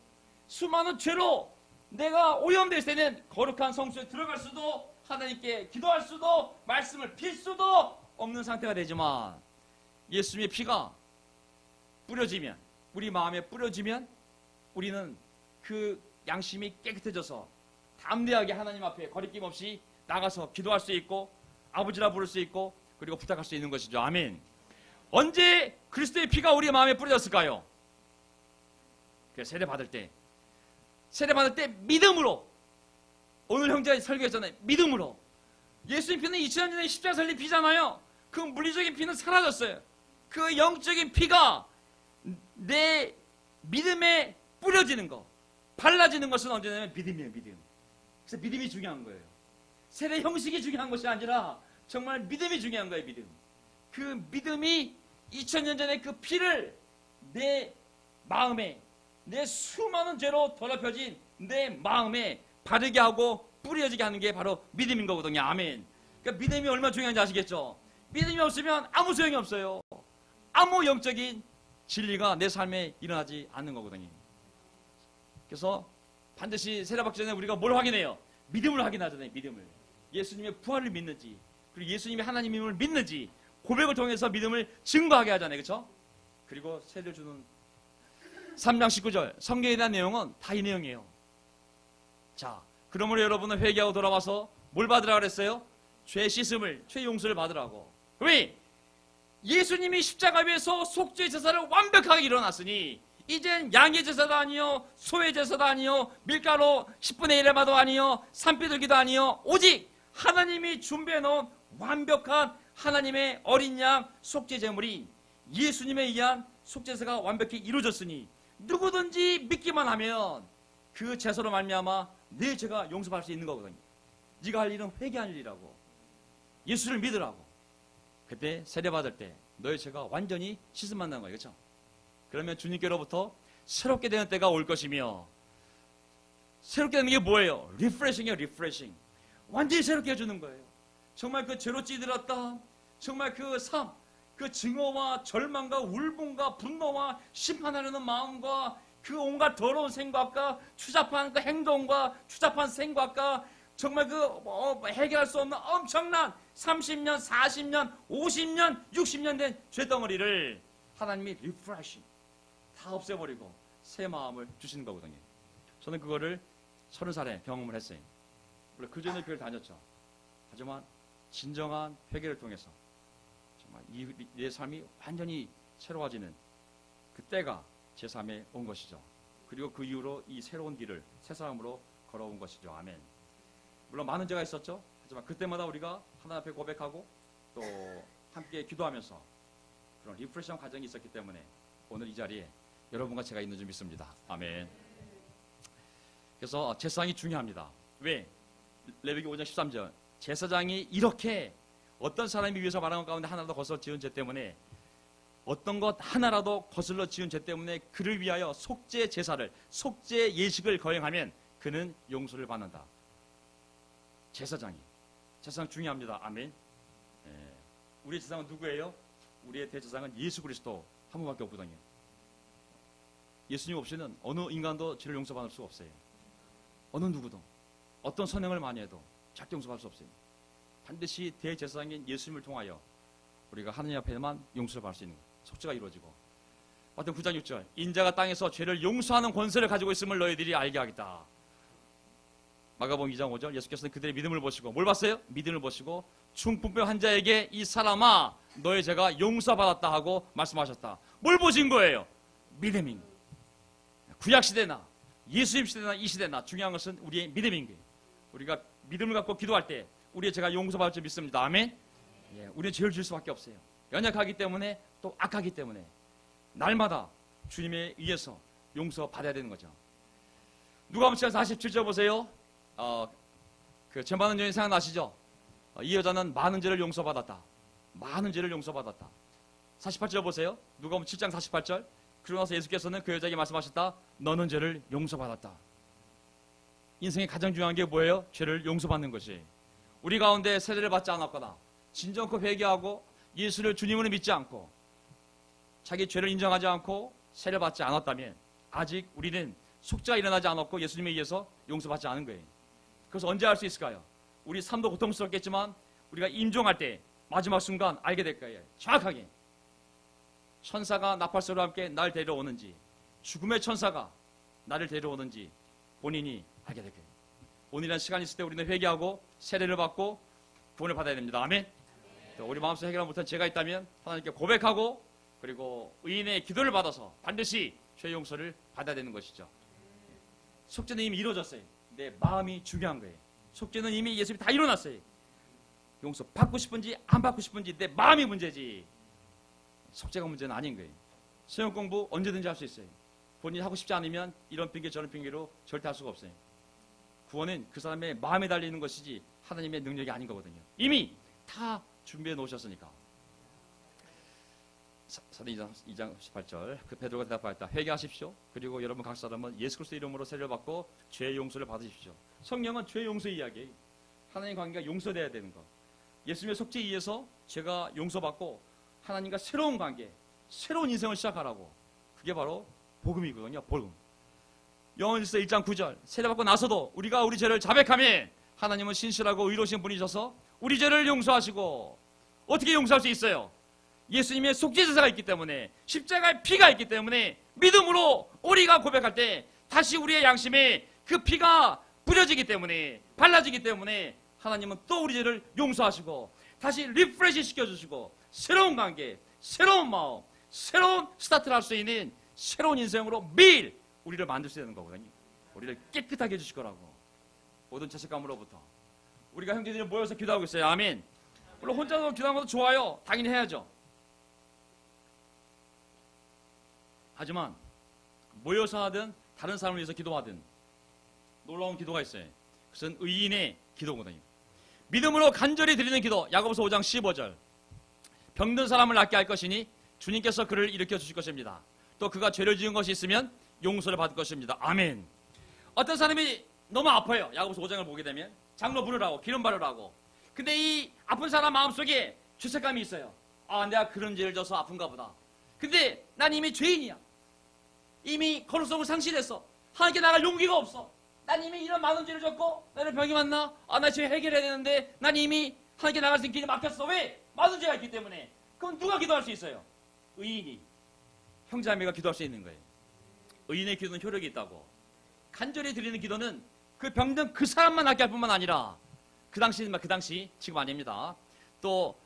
수많은 죄로 내가 오염될 때는 거룩한 성소에 들어갈 수도 하나님께 기도할 수도 말씀을 빌 수도 없는 상태가 되지만 예수님의 피가 뿌려지면, 우리 마음에 뿌려지면 우리는 그 양심이 깨끗해져서 담대하게 하나님 앞에 거리낌 없이 나가서 기도할 수 있고 아버지라 부를 수 있고 그리고 부탁할 수 있는 것이죠. 아멘. 언제 그리스도의 피가 우리 마음에 뿌려졌을까요? 세례 받을 때 믿음으로. 오늘 형제가 설교했잖아요. 믿음으로. 예수님 피는 2000년 전에 십자가 살린 피잖아요. 그 물리적인 피는 사라졌어요. 그 영적인 피가 내 믿음에 뿌려지는 거, 발라지는 것은 언제냐면 믿음이에요. 믿음. 그래서 믿음이 중요한 거예요. 세례 형식이 중요한 것이 아니라 정말 믿음이 중요한 거예요. 믿음. 그 믿음이 2000년 전에 그 피를 내 마음에, 내 수많은 죄로 더럽혀진 내 마음에 바르게 하고 뿌려지게 하는 게 바로 믿음인 거거든요. 아멘. 그러니까 믿음이 얼마나 중요한지 아시겠죠? 믿음이 없으면 아무 소용이 없어요. 아무 영적인 진리가 내 삶에 일어나지 않는 거거든요. 그래서 반드시 세례받기 전에 우리가 뭘 확인해요? 믿음을 확인하잖아요. 믿음을. 예수님의 부활을 믿는지, 그리고 예수님이 하나님임을 믿는지 고백을 통해서 믿음을 증거하게 하잖아요. 그렇죠? 그리고 세례를 주는 3장 19절 성경에 대한 내용은 다 이 내용이에요. 자, 그러므로 여러분은 회개하고 돌아와서 뭘 받으라고 그랬어요? 죄 씻음을, 죄 용서를 받으라고. 왜? 예수님이 십자가 위에서 속죄 제사를 완벽하게 일어났으니 이젠 양의 제사도 아니요, 소의 제사도 아니요, 밀가루 10분의 1의 마도 아니요, 산비둘기도 아니요, 오직 하나님이 준비해 놓은 완벽한 하나님의 어린 양 속죄 제물인 예수님에 의한 속죄제가 완벽히 이루어졌으니 누구든지 믿기만 하면 그 제사로 말미암아 내 죄가 용서받을 수 있는 거거든요. 네가 할 일은 회개할 일이라고. 예수를 믿으라고. 그때 세례받을 때 너의 죄가 완전히 씻음 만나는 거예요. 그렇죠? 그러면 주님께로부터 새롭게 되는 때가 올 것이며, 새롭게 되는 게 뭐예요? 리프레싱이에요. 리프레싱. 완전히 새롭게 해주는 거예요. 정말 그 죄로 찌들었다, 정말 그 삶, 그 증오와 절망과 울분과 분노와 심판하려는 마음과 그 온갖 더러운 생각과 추잡한 그 행동과 추잡한 생각과 정말 해결할 수 없는 엄청난 30년, 40년, 50년, 60년 된 죄덩어리를 하나님이 리프레싱 다 없애버리고 새 마음을 주시는 거거든요. 저는 그거를 30살에 경험을 했어요. 물론 그 전에 교회를 다녔죠. 하지만 진정한 회개를 통해서 정말 내 삶이 완전히 새로워지는 그 때가 제 삶에 온 것이죠. 그리고 그 이후로 이 새로운 길을 새 사람으로 걸어온 것이죠. 아멘. 물론 많은 죄가 있었죠. 하지만 그때마다 우리가 하나님 앞에 고백하고 또 함께 기도하면서 그런 리프레시한 과정이 있었기 때문에 오늘 이 자리에 여러분과 제가 있는 줄 믿습니다. 아멘. 그래서 제사장이 중요합니다. 왜? 레위기 5장 13절 제사장이 이렇게 어떤 사람이 위해서 말한 것 가운데 하나라도 거슬러 지은 죄 때문에, 어떤 것 하나라도 거슬러 지은 죄 때문에 그를 위하여 속죄 제사를, 속죄 예식을 거행하면 그는 용서를 받는다. 제사장 중요합니다. 아멘. 우리의 제사장은 누구예요? 우리의 대제사장은 예수 그리스도 한 분밖에 없거든요. 예수님 없이는 어느 인간도 죄를 용서받을 수가 없어요. 어느 누구도 어떤 선행을 많이 해도 절대 용서받을 수 없어요. 반드시 대제사장인 예수님을 통하여 우리가 하느님 앞에만 용서를 받을 수 있는 거예요. 속죄가 이루어지고. 마태복음 9장 6절 인자가 땅에서 죄를 용서하는 권세를 가지고 있음을 너희들이 알게 하겠다. 마가복음 2장 5절 예수께서는 그들의 믿음을 보시고, 뭘 봤어요? 믿음을 보시고 중풍병 환자에게 이 사람아 너의 죄가 용서받았다 하고 말씀하셨다. 뭘 보신 거예요? 믿음인 거예요. 구약시대나 예수님 시대나 이 시대나 중요한 것은 우리의 믿음인 거예요. 우리가 믿음을 갖고 기도할 때 우리의 죄가 용서받을 줄 믿습니다. 아멘. 우리는 죄를 질 수밖에 없어요. 연약하기 때문에, 또 악하기 때문에 날마다 주님에 의해서 용서받아야 되는 거죠. 누가복음 7장 47절 보세요. 그 죄 많은 여인 생각나시죠? 이 여자는 많은 죄를 용서받았다. 많은 죄를 용서받았다. 48절 보세요. 누가복음 7장 48절. 그러고 나서 예수께서는 그 여자에게 말씀하셨다. 너는 죄를 용서받았다. 인생의 가장 중요한 게 뭐예요? 죄를 용서받는 것이. 우리 가운데 세례를 받지 않았거나 진정코 회개하고 예수를 주님으로 믿지 않고 자기 죄를 인정하지 않고 세례를 받지 않았다면 아직 우리는 속죄가 일어나지 않았고 예수님에 의해서 용서받지 않은 거예요. 그래서 언제 알 수 있을까요? 우리 삶도 고통스럽겠지만 우리가 임종할 때 마지막 순간 알게 될 거예요. 정확하게 천사가 나팔소리와 함께 날 데려오는지, 죽음의 천사가 나를 데려오는지 본인이 알게 될 거예요. 오늘이라는 시간이 있을 때 우리는 회개하고 세례를 받고 구원을 받아야 됩니다. 아멘. 우리 마음속에 해결하지 못한 죄가 있다면 하나님께 고백하고 그리고 의인의 기도를 받아서 반드시 죄 용서를 받아야 되는 것이죠. 속죄는 이미 이루어졌어요. 내 마음이 중요한 거예요. 속죄는 이미 예수님이 다 일어났어요. 용서 받고 싶은지 안 받고 싶은지 내 마음이 문제지 속죄가 문제는 아닌 거예요. 수영 공부 언제든지 할 수 있어요. 본인이 하고 싶지 않으면 이런 핑계 저런 핑계로 절대 할 수가 없어요. 구원은 그 사람의 마음에 달리는 것이지 하나님의 능력이 아닌 거거든요. 이미 다 준비해 놓으셨으니까. 사도행전 2장 18절 그 베드로가 대답하였다. 회개하십시오. 그리고 여러분 각 사람은 예수 그리스도 이름으로 세례를 받고 죄 용서를 받으십시오. 성령은 죄 용서 이야기. 하나님 관계가 용서돼야 되는 거. 예수님의 속죄에 의해서 죄가 용서받고 하나님과 새로운 관계, 새로운 인생을 시작하라고. 그게 바로 복음이거든요. 복음. 요한일서 1장 9절 세례받고 나서도 우리가 우리 죄를 자백하면 하나님은 신실하고 의로우신 분이셔서 우리 죄를 용서하시고. 어떻게 용서할 수 있어요? 예수님의 속죄제사가 있기 때문에, 십자가의 피가 있기 때문에 믿음으로 우리가 고백할 때 다시 우리의 양심에 그 피가 뿌려지기 때문에, 발라지기 때문에 하나님은 또 우리 죄를 용서하시고 다시 리프레시 시켜주시고 새로운 관계, 새로운 마음, 새로운 스타트를 할 수 있는 새로운 인생으로 매일 우리를 만드셔야 되는 거거든요. 우리를 깨끗하게 해주실 거라고. 모든 죄책감으로부터. 우리가 형제들이 모여서 기도하고 있어요. 아멘. 물론 혼자서 기도하는 것도 좋아요. 당연히 해야죠. 하지만 모여서 하든 다른 사람을 위해서 기도하든 놀라운 기도가 있어요. 그것은 의인의 기도거든요. 믿음으로 간절히 드리는 기도. 야고보서 5장 15절. 병든 사람을 낫게 할 것이니 주님께서 그를 일으켜 주실 것입니다. 또 그가 죄를 지은 것이 있으면 용서를 받을 것입니다. 아멘. 어떤 사람이 너무 아파요. 야고보서 5장을 보게 되면 장로 부르라고 기름 바르라고. 근데 이 아픈 사람 마음속에 죄책감이 있어요. 아, 내가 그런 죄를 져서 아픈가 보다. 근데 난 이미 죄인이야. 이미 거룩성을 상실했어. 하나님께 나갈 용기가 없어. 난 이미 이런 많은 죄를 졌고 나를 병이 왔나? 아, 나 죄 해결해야 되는데 난 이미 하나님께 나갈 수 있는 길이 막혔어. 왜? 많은 죄가 있기 때문에. 그럼 누가 기도할 수 있어요? 의인이. 형제자매가 기도할 수 있는 거예요. 의인의 기도는 효력이 있다고. 간절히 드리는 기도는 그 병든 그 사람만 낫게 할 뿐만 아니라 그 당시 지금 아닙니다. 또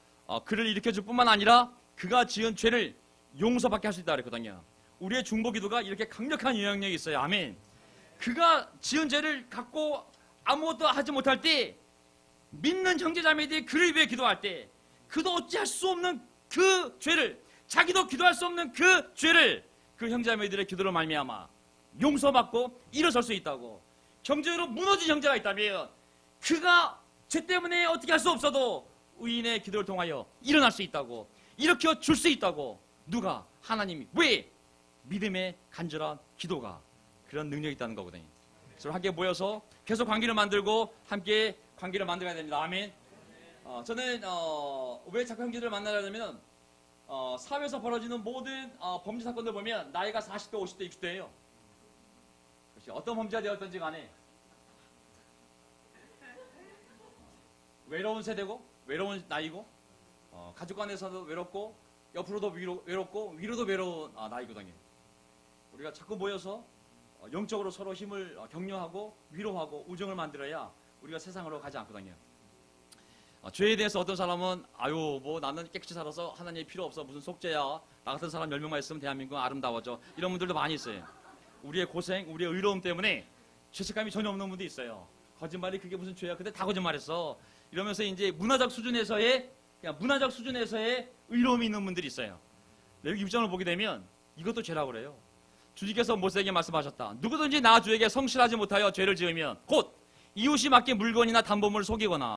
그를 일으켜줄 뿐만 아니라 그가 지은 죄를 용서받게 할 수 있다고 그랬거든요. 우리의 중보 기도가 이렇게 강력한 영향력이 있어요. 아멘. 그가 지은 죄를 갖고 아무것도 하지 못할 때 믿는 형제자매들이 그를 위해 기도할 때 그도 어찌할 수 없는 그 죄를 자기도 기도할 수 없는 그 죄를 그 형제자매들의 기도로 말미암아 용서받고 일어설 수 있다고. 경제적으로 무너진 형제가 있다면 그가 죄 때문에 어떻게 할 수 없어도 의인의 기도를 통하여 일어날 수 있다고. 일으켜 줄 수 있다고. 누가? 하나님이. 왜? 믿음의 간절한 기도가 그런 능력이 있다는 거거든요. 그래서 함께 모여서 계속 관계를 만들고 함께 관계를 만들어야 됩니다. 아멘. 저는 왜 자꾸 형제들을 만나려면 사회에서 벌어지는 모든 범죄 사건들 보면 나이가 40대, 50대, 60대예요. 어떤 범죄가 되었든지 간에 외로운 세대고 외로운 나이고 가족 간에서도 외롭고 옆으로도 외롭고 위로도 외로운 나이거든요. 우리가 자꾸 모여서 영적으로 서로 힘을 격려하고 위로하고 우정을 만들어야 우리가 세상으로 가지 않거든요. 죄에 대해서 어떤 사람은 아유 뭐 나는 깨끗이 살아서 하나님이 필요 없어 무슨 속죄야 나 같은 사람 10명만 있으면 대한민국은 아름다워져 이런 분들도 많이 있어요. 우리의 고생 우리의 의로움 때문에 죄책감이 전혀 없는 분도 있어요. 거짓말이 그게 무슨 죄야 근데 다 거짓말했어 이러면서 이제 문화적 수준에서의 의로움이 있는 분들이 있어요. 여기 6장을 보게 되면 이것도 죄라고 그래요. 주님께서 모세에게 말씀하셨다. 누구든지 나 주에게 성실하지 못하여 죄를 지으면 곧 이웃이 맡긴 물건이나 담보물을 속이거나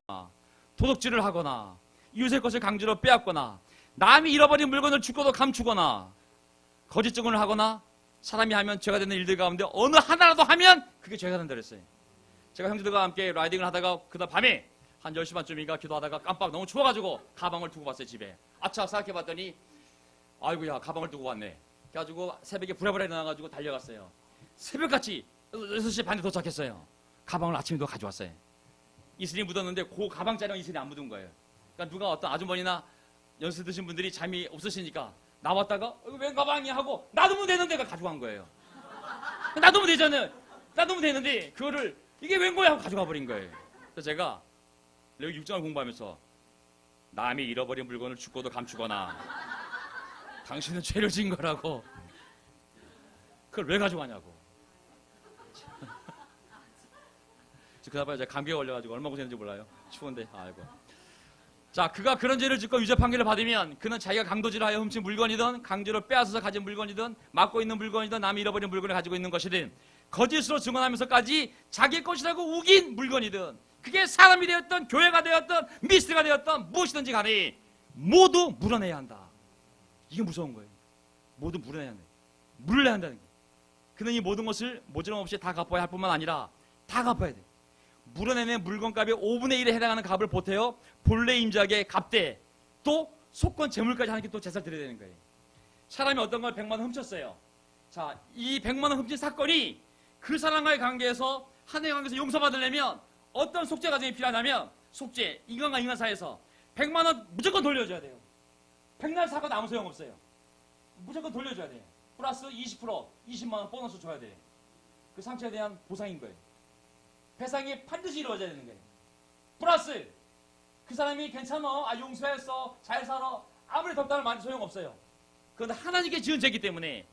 도둑질을 하거나 이웃의 것을 강제로 빼앗거나 남이 잃어버린 물건을 죽고도 감추거나 거짓 증언을 하거나 사람이 하면 죄가 되는 일들 가운데 어느 하나라도 하면 그게 죄가 된다 그랬어요. 제가 형제들과 함께 라이딩을 하다가 그날 밤에 한 10시 반쯤인가 기도하다가 깜빡 너무 추워가지고 가방을 두고 왔어요. 집에. 아차 생각해봤더니 아이고야 가방을 두고 왔네. 그래가지고 새벽에 부랴부랴 일어나가지고 달려갔어요. 새벽같이 6시 반에 도착했어요. 가방을 아침에도 가져왔어요. 이슬이 묻었는데 그 가방자리랑 이슬이 안 묻은 거예요. 그러니까 누가 어떤 아주머니나 연세 드신 분들이 잠이 없으시니까 나왔다가 웬 가방이 하고 놔두면 되는데 가져간 거예요. 놔두면 되잖아요. 놔두면 되는데 그거를 이게 웬 거야 하고 가져가 버린 거예요. 그래서 제가 여기 6장을 공부하면서 남이 잃어버린 물건을 죽고도 감추거나 당신은 죄를 지은 거라고 그걸 왜 가져가냐고. 그다음에 제가 감기에 걸려가지고 얼마나 고생했는지 몰라요. 추운데 아이고. 자, 그가 그런 죄를 짓고 유죄 판결을 받으면 그는 자기가 강도질하여 훔친 물건이든 강제로 빼앗아서 가진 물건이든 맡고 있는 물건이든 남이 잃어버린 물건을 가지고 있는 것이든 거짓으로 증언하면서까지 자기 것이라고 우긴 물건이든 그게 사람이 되었던 교회가 되었던 미스가 되었던 무엇이든지 간에 모두 물어내야 한다. 이게 무서운 거예요. 모두 물어내야 한다. 물어내야 한다는 거예요. 그는 이 모든 것을 모자람 없이 다 갚아야 할 뿐만 아니라 다 갚아야 돼. 물어내는 물건값의 5분의 1에 해당하는 값을 보태어 본래 임자에게 갚되 또 속건 재물까지 하나님께 또 제사를 드려야 되는 거예요. 사람이 어떤 걸 100만 원 훔쳤어요. 자, 이 100만 원 훔친 사건이 그 사람과의 관계에서 하나님의 관계에서 용서받으려면 어떤 속죄 과정이 필요하냐면 속죄, 인간과 인간 사이에서 100만 원 무조건 돌려줘야 돼요. 백날 사건 아무 소용없어요. 무조건 돌려줘야 돼요. 플러스 20%, 20만 원 보너스 줘야 돼요. 그 상처에 대한 보상인 거예요. 배상이 반드시 이루어져야 되는 거예요. 플러스 그 사람이 괜찮아, 용서했어, 잘 살아 아무리 덕담을 많이 소용없어요. 그런데 하나님께 지은 죄이기 때문에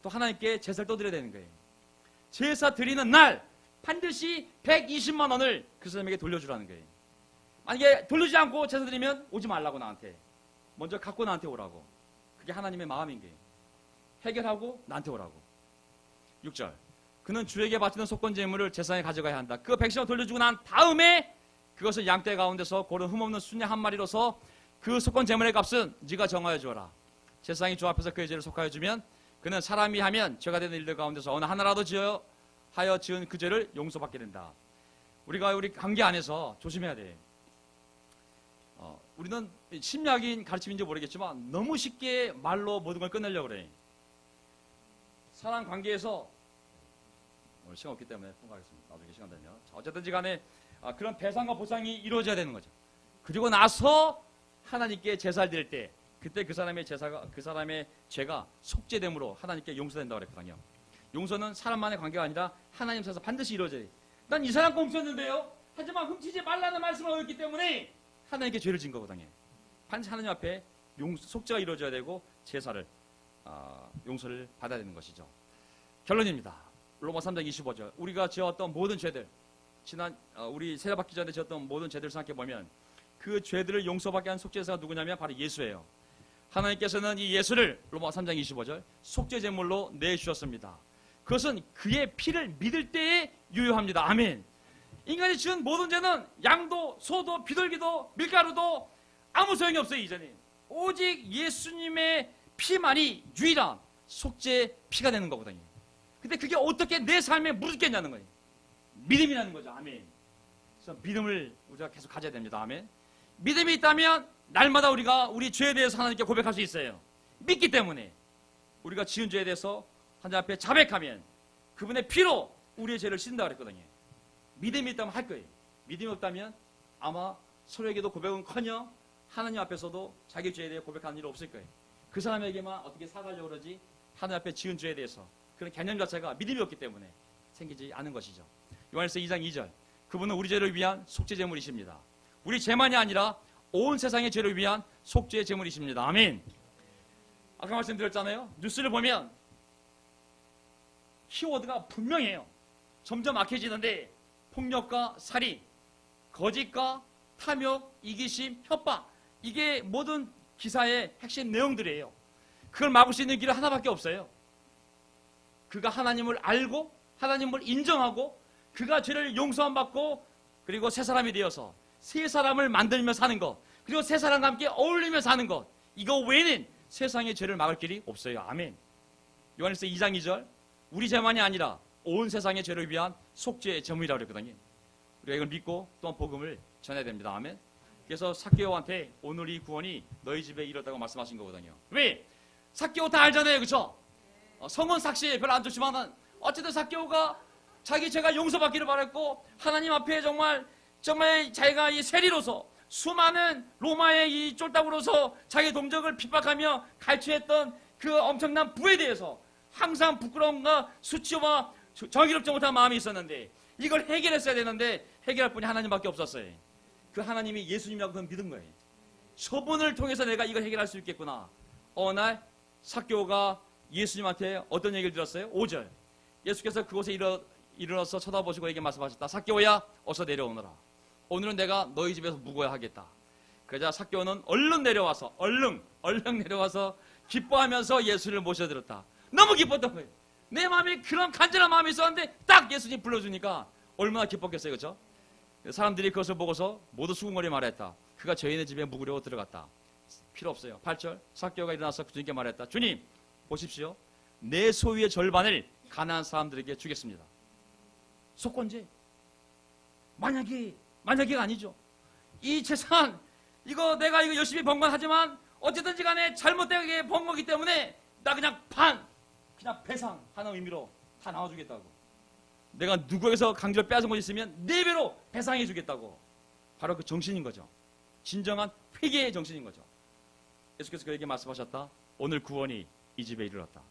또 하나님께 제사를 또 드려야 되는 거예요. 제사 드리는 날 반드시 120만 원을 그 사람에게 돌려주라는 거예요. 만약에 돌려주지 않고 제사 드리면 오지 말라고, 나한테 먼저 갖고 나한테 오라고. 그게 하나님의 마음인 거예요. 해결하고 나한테 오라고. 6절, 그는 주에게 바치는 속건 제물을 제사에 가져가야 한다. 그 110만 원 돌려주고 난 다음에 그것을 양떼 가운데서 고른 흠없는 순양 한 마리로서 그 속건 제물의 값은 네가 정하여 주어라. 제사장이 주 앞에서 그의 죄를 속하여 주면 그는 사람이 하면 죄가 되는 일들 가운데서 어느 하나라도 하여 지은 그 죄를 용서받게 된다. 우리가 우리 관계 안에서 조심해야 돼. 우리는 심리학인 가르침인지 모르겠지만 너무 쉽게 말로 모든 걸 끝내려고 그래. 사람 관계에서 오늘 시간 없기 때문에 통과하겠습니다. 나중에 시간 되면. 어쨌든지 간에 그런 배상과 보상이 이루어져야 되는 거죠. 그리고 나서 하나님께 제사를 드릴 때 그때 그 사람의 죄가 속죄됨으로 하나님께 용서된다고 그랬거든요. 용서는 사람만의 관계가 아니라 하나님 사이에서 반드시 이루어져야 돼요. 난 이 사람 거 훔쳤는데요. 하지만 훔치지 말라는 말씀을 얻었기 때문에 하나님께 죄를 진 거거든요. 반드시 하나님 앞에 속죄가 이루어져야 되고 제사를 용서를 받아야 되는 것이죠. 결론입니다. 로마 3장 25절, 우리가 지었던 모든 죄들, 우리 세례받기 전에 지었던 모든 죄들을 생각해 보면 그 죄들을 용서받게 한 속죄제사가 누구냐면 바로 예수예요. 하나님께서는 이 예수를 로마 3장 25절 속죄제물로 내주셨습니다. 그것은 그의 피를 믿을 때에 유효합니다. 아멘. 인간이 지은 모든 죄는 양도, 소도, 비둘기도, 밀가루도 아무 소용이 없어요. 이전에 오직 예수님의 피만이 유일한 속죄 피가 되는 거거든요. 근데 그게 어떻게 내 삶에 무르겠냐는 거예요. 믿음이라는 거죠. 아멘. 그래서 믿음을 우리가 계속 가져야 됩니다. 아멘. 믿음이 있다면 날마다 우리가 우리 죄에 대해서 하나님께 고백할 수 있어요. 믿기 때문에 우리가 지은 죄에 대해서 하나님 앞에 자백하면 그분의 피로 우리의 죄를 씻는다 그랬거든요. 믿음이 있다면 할 거예요. 믿음이 없다면 아마 서로에게도 고백은커녕 하나님 앞에서도 자기 죄에 대해 고백하는 일 없을 거예요. 그 사람에게만 어떻게 사과하려고 그러지 하나님 앞에 지은 죄에 대해서 그런 개념 자체가 믿음이 없기 때문에 생기지 않은 것이죠. 요한일서 2장 2절, 그분은 우리 죄를 위한 속죄 제물이십니다. 우리 죄만이 아니라 온 세상의 죄를 위한 속죄 제물이십니다. 아멘. 아까 말씀드렸잖아요. 뉴스를 보면 키워드가 분명해요. 점점 악해지는데 폭력과 살인, 거짓과 탐욕, 이기심, 협박, 이게 모든 기사의 핵심 내용들이에요. 그걸 막을 수 있는 길은 하나밖에 없어요. 그가 하나님을 알고 하나님을 인정하고 그가 죄를 용서함 받고 그리고 새 사람이 되어서 새 사람을 만들며 사는 것, 그리고 새 사람과 함께 어울리며 사는 것, 이거 외에는 세상의 죄를 막을 길이 없어요. 아멘. 요한일서 2장 2절, 우리 죄만이 아니라 온 세상의 죄를 위한 속죄의 제물이라고 그랬거든요. 우리가 이걸 믿고 또한 복음을 전해야 됩니다. 아멘. 그래서 삭개오한테 오늘 이 구원이 너희 집에 이뤘다고 말씀하신 거거든요. 왜? 삭개오 다 알잖아요. 그렇죠? 성은 삭시 별로 안 좋지만 어쨌든 삭개오가 자기 죄가 용서받기를 바랬고 하나님 앞에 정말 자기가 이 세리로서 수많은 로마의 이 쫄딱으로서 자기 동족을 핍박하며 갈취했던 그 엄청난 부에 대해서 항상 부끄러움과 수치와 정의롭지 못한 마음이 있었는데 이걸 해결했어야 되는데 해결할 분이 하나님밖에 없었어요. 그 하나님이 예수님이라고 그건 믿은 거예요. 저분을 통해서 내가 이걸 해결할 수 있겠구나. 어느 날 삭개오가 예수님한테 어떤 얘기를 들었어요? 5절, 예수께서 그곳에 일어나서 쳐다보시고 에게 말씀하셨다. 삭개오야, 어서 내려오너라. 오늘은 내가 너희 집에서 묵어야 하겠다. 그러자 삭개오는 얼른 내려와서 기뻐하면서 예수를 모셔들었다. 너무 기뻤던 거예요. 내 마음에 그런 간절한 마음이 있었는데 딱 예수님 불러주니까 얼마나 기뻤겠어요. 그렇죠? 사람들이 그것을 보고서 모두 수군거리 말했다. 그가 저희네 집에 묵으려고 들어갔다. 필요 없어요. 8절, 삭개오가 일어나서 주님께 말했다. 주님, 보십시오. 내 소유의 절반을 가난한 사람들에게 주겠습니다. 속건제. 만약에가 아니죠. 이 재산, 내가 이거 열심히 번 건 하지만 어쨌든지 간에 잘못되게 번 거기 때문에 나 그냥 배상 하는 의미로 다 나눠주겠다고. 내가 누구에게서 강제로 빼앗은 것이 있으면 4배로 배상해 주겠다고. 바로 그 정신인 거죠. 진정한 회개의 정신인 거죠. 예수께서 그에게 말씀하셨다. 오늘 구원이 이 집에 이르렀다.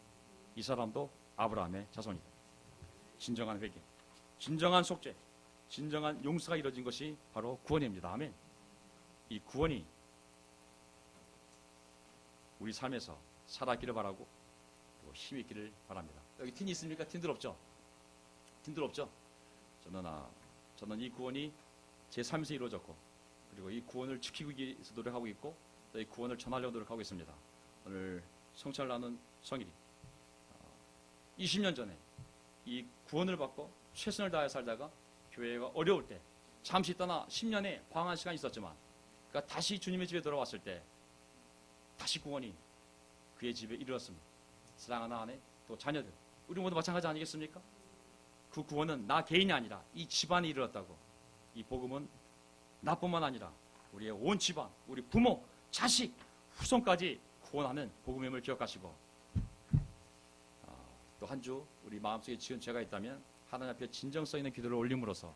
이 사람도 아브라함의 자손이다. 진정한 회개, 진정한 속죄, 진정한 용서가 이루어진 것이 바로 구원입니다. 아멘. 이 구원이 우리 삶에서 살아있기를 바라고 또 힘이 있기를 바랍니다. 여기 팀이 있습니까? 팀들 없죠? 팀들 없죠? 저는 이 구원이 제 삶에서 이루어졌고, 그리고 이 구원을 지키기 위해서 노력하고 있고, 또 이 구원을 전하려고 노력하고 있습니다. 오늘 성찬을 나눈 성일이 20년 전에 이 구원을 받고 최선을 다해 살다가 교회가 어려울 때 잠시 떠나 10년의 방황한 시간이 있었지만, 그러니까 다시 주님의 집에 돌아왔을 때 다시 구원이 그의 집에 이르렀습니다. 사랑하는 아내, 또 자녀들, 우리 모두 마찬가지 아니겠습니까? 그 구원은 나 개인이 아니라 이 집안이 이르렀다고. 이 복음은 나뿐만 아니라 우리의 온 집안, 우리 부모, 자식, 후손까지 구원하는 복음임을 기억하시고, 또 한 주 우리 마음속에 지은 죄가 있다면 하나님 앞에 진정성 있는 기도를 올림으로써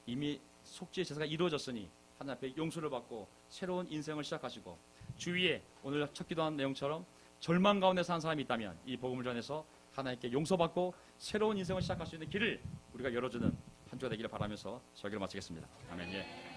이미 속죄의 제사가 이루어졌으니 하나님 앞에 용서를 받고 새로운 인생을 시작하시고, 주위에 오늘 첫 기도한 내용처럼 절망 가운데 사는 사람이 있다면 이 복음을 전해서 하나님께 용서받고 새로운 인생을 시작할 수 있는 길을 우리가 열어주는 한 주가 되기를 바라면서 설교를 마치겠습니다. 아멘. 예.